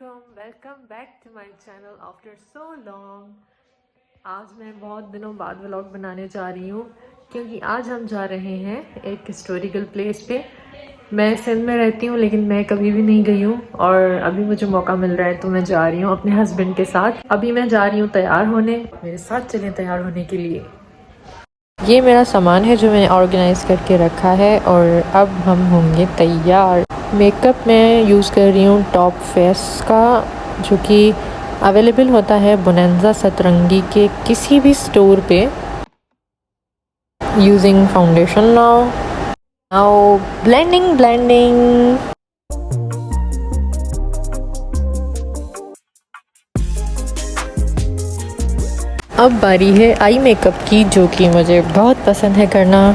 Welcome back to my channel after so long. आज मैं बहुत दिनों बाद व्लॉग बनाने जा रही हूँ क्योंकि आज हम जा रहे हैं एक हिस्टोरिकल प्लेस पे। मैं सिंध में रहती हूँ लेकिन मैं कभी भी नहीं गई हूँ और अभी मुझे मौका मिल रहा है तो मैं जा रही हूँ अपने हस्बैंड के साथ। अभी मैं जा रही हूँ तैयार होने, मेरे साथ चलें तैयार होने के लिए। ये मेरा सामान है जो मैंने ऑर्गेनाइज करके रखा है और अब हम होंगे तैयार। मेकअप मैं यूज़ कर रही हूँ टॉप फेस का, जो कि अवेलेबल होता है बोनांजा सतरंगी के किसी भी स्टोर पे। Using foundation now blending. अब बारी है आई मेकअप की, जो कि मुझे बहुत पसंद है करना।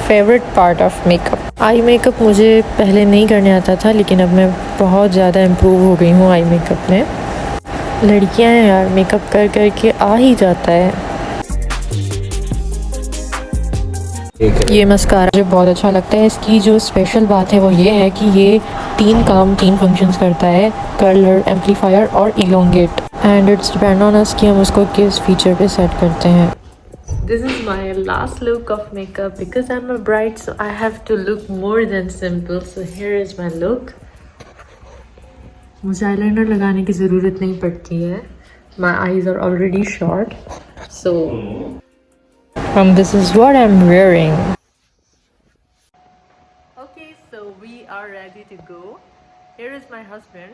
Favourite part of makeup. Eye makeup मुझे पहले नहीं करने आता था लेकिन अब मैं बहुत ज़्यादा इम्प्रूव हो गई हूँ आई मेकअप में। लड़कियां हैं यार, मेकअप कर कर के आ ही जाता है। ये मस्कारा मुझे बहुत अच्छा लगता है। इसकी जो स्पेशल बात है वो ये है कि ये तीन फंक्शंस करता है, कर्लर, एम्पलीफायर और elongate. And it's depend on us कि हम उसको किस फीचर पे सेट करते हैं। This is my last look of makeup because I'm a bride, so I have to look more than simple. So here is my look. मुझे eyeliner लगाने की ज़रूरत नहीं पड़ती है. My eyes are already short, so this is what I'm wearing. Okay, so we are ready to go. Here is my husband.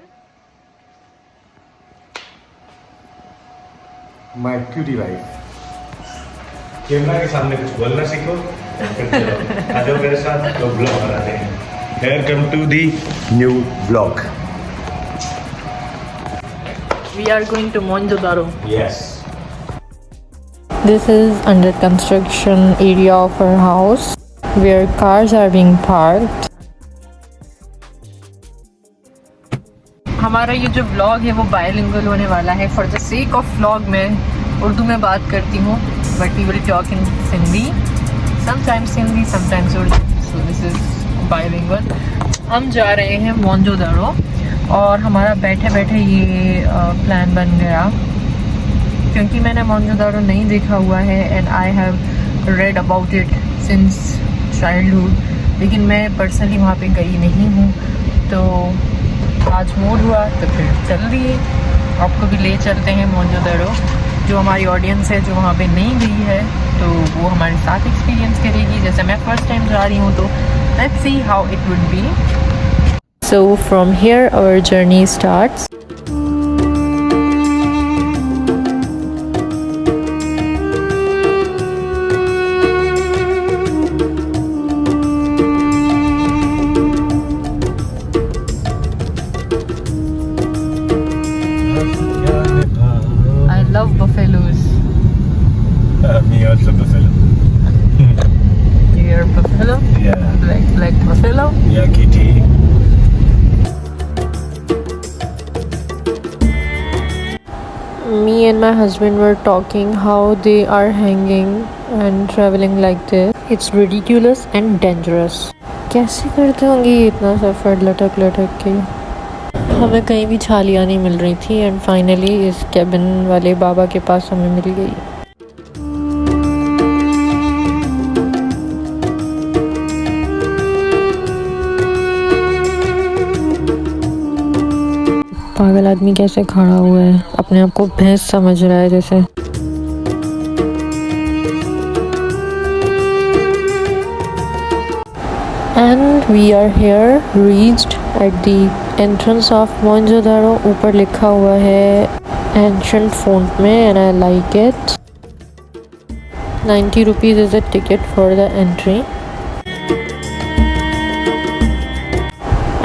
My cutie wife. Camera के सामने कुछ बोलना सीखो, फिर चलो आ जाओ मेरे साथ तो ब्लॉग बनाते हैं। Welcome to the new blog. We are going to Mohenjo-daro. Yes. This is under construction area of our house where cars are being parked. हमारा ये जो व्लॉग है वो बायलिंगुअल होने वाला है। For the sake of vlog मैं उर्दू में बात करती हूँ, but we will talk in Sindhi, sometimes Hindi, sometimes Urdu. So this is bilingual. हम जा रहे हैं मोहनजोदारो और हमारा बैठे बैठे ये प्लान बन गया क्योंकि मैंने मोहनजोदारो नहीं देखा हुआ है and I have read about it since childhood, लेकिन मैं पर्सनली वहाँ पे गई नहीं हूँ। तो आज मूड हुआ तो फिर चल दिए, आपको भी ले चलते हैं मोहनजोदारो। जो हमारी ऑडियंस है जो वहाँ पे नहीं गई है तो वो हमारे साथ एक्सपीरियंस करेगी। जैसे मैं फर्स्ट टाइम जा रही हूँ तो let's see how it would be. So from here our journey starts. Love buffaloes. Me also buffalo. You're a buffalo? Yeah. Black buffalo? Yeah, kitty. Me and my husband were talking how they are hanging and traveling like this. It's ridiculous and dangerous. कैसे करते होंगे ये इतना सफ़र लटक लटक के। हमें कहीं भी छालियाँ नहीं मिल रही थी एंड फाइनली इस कैबिन वाले बाबा के पास हमें मिल गई। पागल आदमी कैसे खड़ा हुआ है, अपने आप को भैंस समझ रहा है जैसे। And we are here reached at the entrance of Mohenjo-daro. ऊपर लिखा हुआ है ancient font में and I like it. 90 rupees is a ticket for the entry.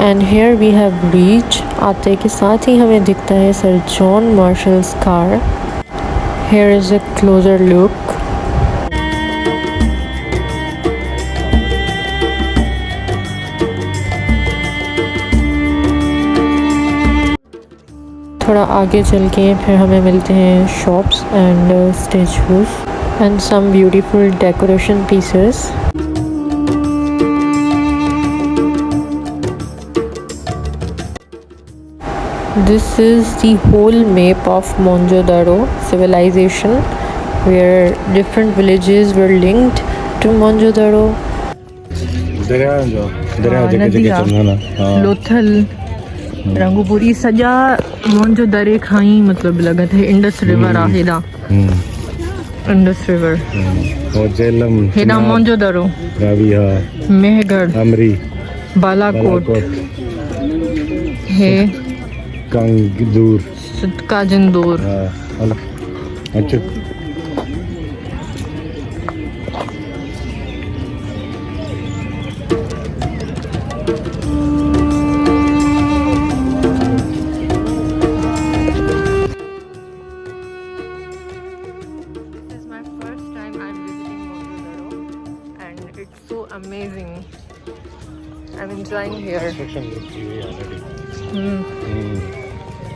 And here we have reached. आते के साथ ही हमें दिखता है sir John marshals car. Here is a closer look. थोड़ा आगे चल के फिर हमें मिलते हैं shops and statues and some beautiful decoration pieces. This is the whole map of Mohenjo-daro civilization, where different villages were linked to Mohenjo-daro. दरिया जो दरिया जगह नदियाँ, जगह चलना हाँ लोथल, रंगपुरी सजा मोहनजोदड़ो खाई मतलब लगत है इंडस रिवर आहेदा इंडस रिवर और जेलम हेदा मोहनजोदड़ो रावी हाँ मेहगढ़ अमरी बालाकोट है कंगदूर काजंदूर हाँ अच्छा amazing. I'm enjoying here.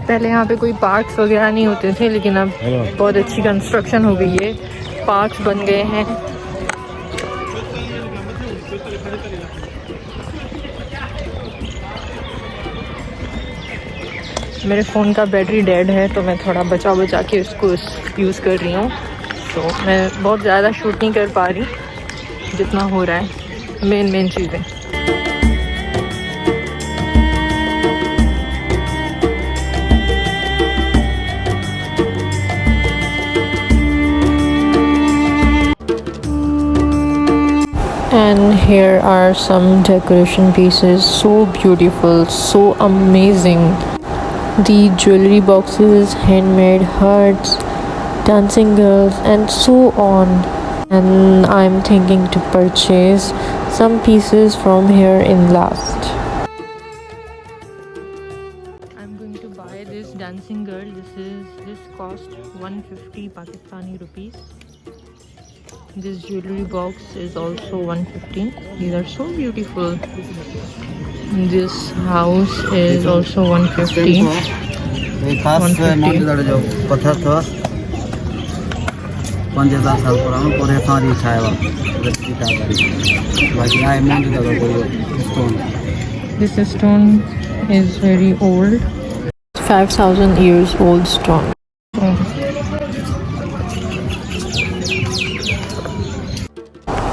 पहले यहाँ पे कोई पार्क्स वगैरह नहीं होते थे, लेकिन अब बहुत अच्छी कंस्ट्रक्शन हो गई है, पार्क्स बन गए हैं। मेरे फ़ोन का बैटरी डेड है तो मैं थोड़ा बचा बचा के उसको यूज़ कर रही हूँ, तो मैं बहुत ज़्यादा शूट नहीं कर पा रही जितना हो रहा है मेन चीज़ें। And here are some decoration pieces, so beautiful, so amazing. The jewelry boxes, handmade hearts, dancing girls, and so on. And I'm thinking to purchase some pieces from here in last. I'm going to buy this dancing girl. This cost 150 Pakistani rupees. This jewelry box is also 150. These are so beautiful. This house is also 150. 5000 साल पुराना और ये सारी छाया बाकी आई मान जो stone This stone is very old. 5,000 years old stone.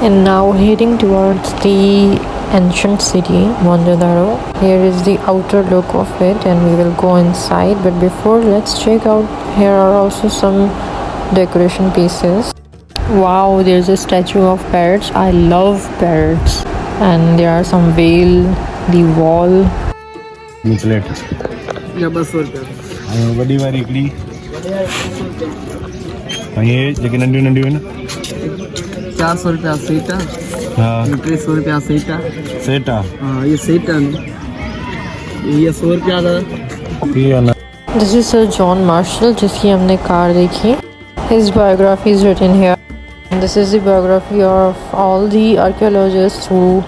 And now heading towards the ancient city, Mohenjo-daro. Here is the outer look of it, and we will go inside. But before, let's check out. Here are also some decoration pieces. Wow, there's a statue of parrots. I love parrots. And there are some veil, the wall. मिचलेट या बस रुपया वडी वारी हिकिड़ी ये जेके नंढियूं नंढियूं आहिनि 400 रुपया सेट हा 300 रुपया सेट सेट आहे हाँ ये सेट ये 100 रुपया का ठीक है ना This is Sir John Marshall, जिसकी हमने कार देखी. His biography is written here. And this is the biography of all the archaeologists who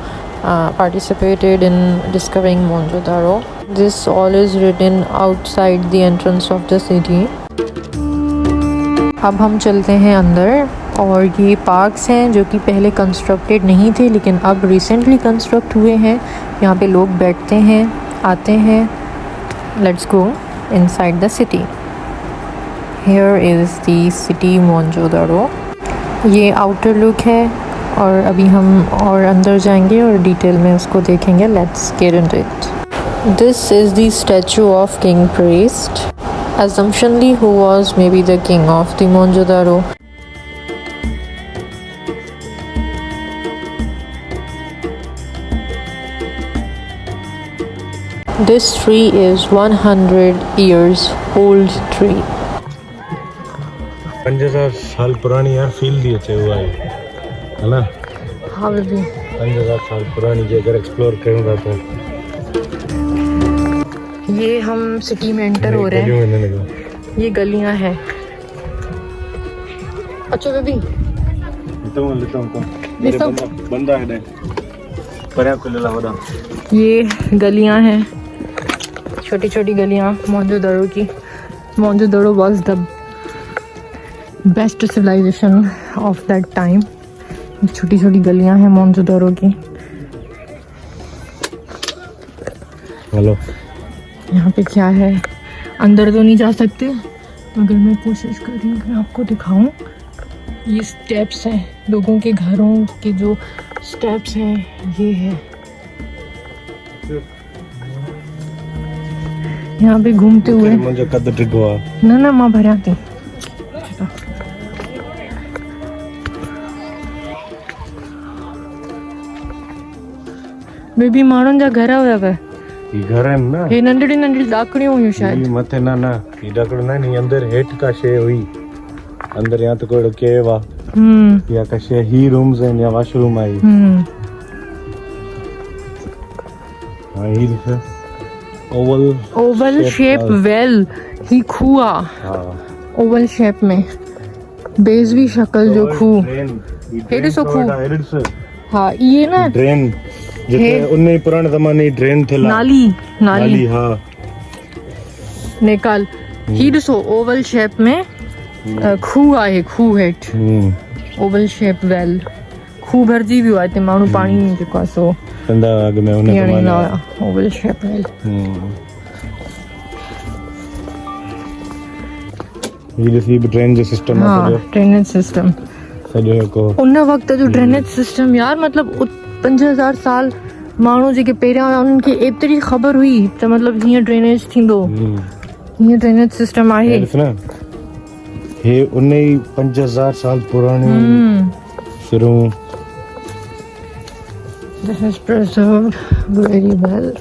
participated in discovering Mohenjo-daro. This all is written outside the entrance of the city. अब हम चलते हैं अंदर, और ये पार्क्स हैं जो कि पहले कंस्ट्रक्टेड नहीं थे लेकिन अब रिसेंटली कंस्ट्रक्ट हुए हैं. यहाँ पे लोग बैठते हैं, आते हैं. Let's go inside the city. Here is the city Mohenjo-daro. ये आउटर लुक है, और अभी हम और अंदर जाएंगे और डिटेल में उसको देखेंगे. Let's get into it. This is the statue of King Priest, assumptionly who was maybe the king of the Mohenjo-daro. This tree is 100 years old tree. 5000 साल पुरानी यार फील दी अचे हुआ है ना. हाँ बेबी, 5000 साल पुरानी जो अगर एक्सप्लोर करूँगा तो ये हम सिटी में एंटर हो रहे हैं. ये गलियां हैं. अच्छा बेबी, लेता हूँ बंदा है पर आपको ले ला. ये गलियां हैं, छोटी छोटी गलियां मोहनजोदड़ो की. Mohenjodaro was the best civilisation of that time. छोटी छोटी गलियां हैं मोहनजोदड़ो की. हेलो, यहाँ पे क्या है? अंदर तो नहीं जा सकते, मगर मैं कोशिश कर रही हूँ कि आपको दिखाऊं। ये स्टेप्स हैं, लोगों के घरों के जो स्टेप्स हैं ये है। यहाँ पे घूमते हुए मुझे कद टिकवा ना माँ भर आती बेबी माण्हुनि जा घर हुया वे, ये घर है ना, हे नंढड़ी नंढड़ी ॾाकड़ियूं हुयूं शायद। ये मथे ना ये डाकड़ ना नहीं अंदर हेठ का शे हुई अंदर यहाँ तो कोई के वा या का शे ही रूम्स हैं या वॉशरूम आई। हाँ ये दिखा ओवल शेप वेल ही खुआ, ओवल शेप में बेजवी शक्ल जो खू हेॾे सो खू। हाँ ये ना ड्रेन जिथे उन्हें पुराने जमाने ड्रेन थे नाली हाँ निकाल ही ॾिसो ओवल शेप में खू आहे, खू हेठ ओवल शेप वेल खू भरजी वियो आहे, ते माण्हू पाणी जेको आहे सो कंदा अॻ में उन पीअण ईंदा जमाने हुया। ओवल शेप वेल ये जैसे ड्रेन सिस्टम हाँ ड्रेनेज सिस्टम सॼो को उन वक्त जो ड्रेनेज सिस्टम यार, मतलब 5000 साल माण्हू जेके पहिरियां हुया उन्हनि खे एतिरी ख़बर हुई त मतलब हीअं ड्रेनेज थींदो, हीअं ड्रेनेज सिस्टम आहे। ना हे उन्हें 5000 साल पुरानी फिरों this is preserved very well.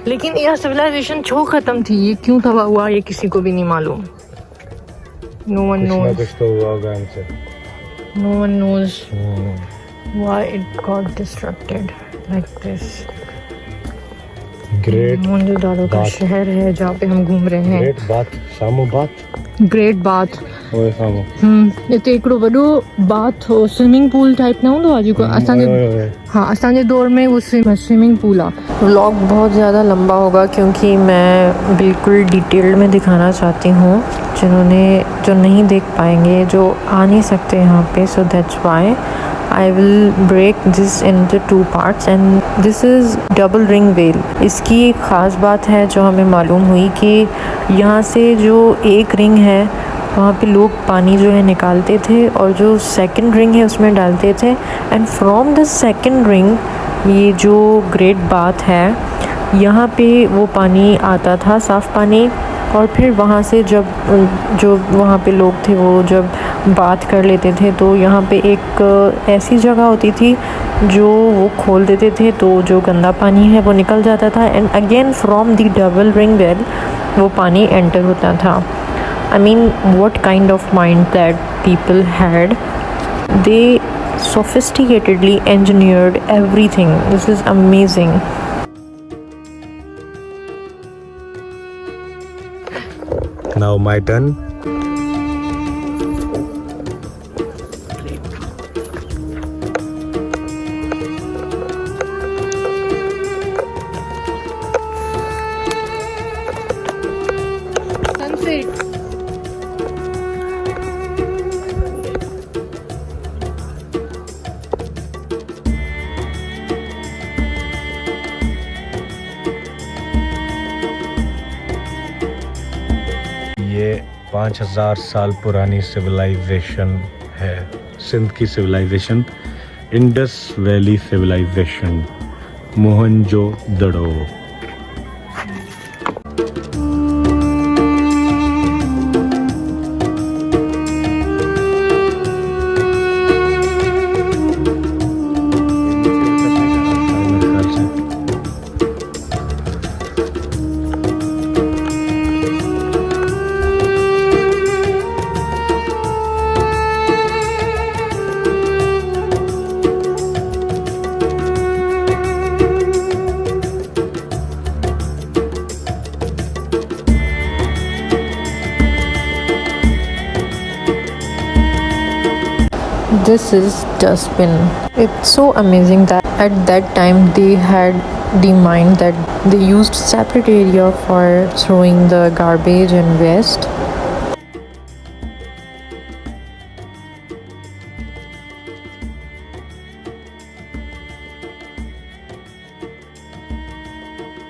लेकिन यह सिविलाइजेशन छो खत्म थी, ये क्यों तबाह हुआ, ये किसी को भी नहीं मालूम। नो वन नोज, कुछ तो हुआ होगा इनसे, no one knows why it got disrupted like this। Great Mohenjodaro का शहर है जहाँ पे हम घूम रहे हैं। ग्रेट बात सामो बात ग्रेट बाथ ओए सामो हिते हिकिड़ो वॾो बाथ हो, स्विमिंग पूल टाइप न हूंदो आहे जेको असांजे, हाँ असांजे दौर में वो स्विमिंग पूल आहे। व्लॉग बहुत ज़्यादा लंबा होगा क्योंकि मैं बिल्कुल डिटेल्ड में दिखाना चाहती हूँ, जो नहीं देख पाएंगे, जो आ नहीं सकते यहाँ पे, so that's why I will break this into 2 parts and this is double ring whale। इसकी एक ख़ास बात है जो हमें मालूम हुई कि यहाँ से जो एक रिंग है वहाँ पे लोग पानी जो है निकालते थे और जो सेकंड रिंग है उसमें डालते थे, and from the second ring ये जो ग्रेट बाथ है यहाँ पे वो पानी आता था, साफ़ पानी, और फिर वहाँ से जब जो वहाँ पे लोग थे वो जब बात कर लेते थे तो यहाँ पे एक ऐसी जगह होती थी जो वो खोल देते थे तो जो गंदा पानी है वो निकल जाता था, and again from the double ring well वो पानी एंटर होता था। I mean what kind of mind that people had, they sophisticatedly engineered everything। This is amazing। Now my turn। Sunset। ये 5000 साल पुरानी सिविलाइजेशन है, सिंध की civilisation, Indus valley civilisation, Mohenjodaro. This is dustbin। It's so amazing that at that time they had the mind that they used separate area for throwing the garbage and waste,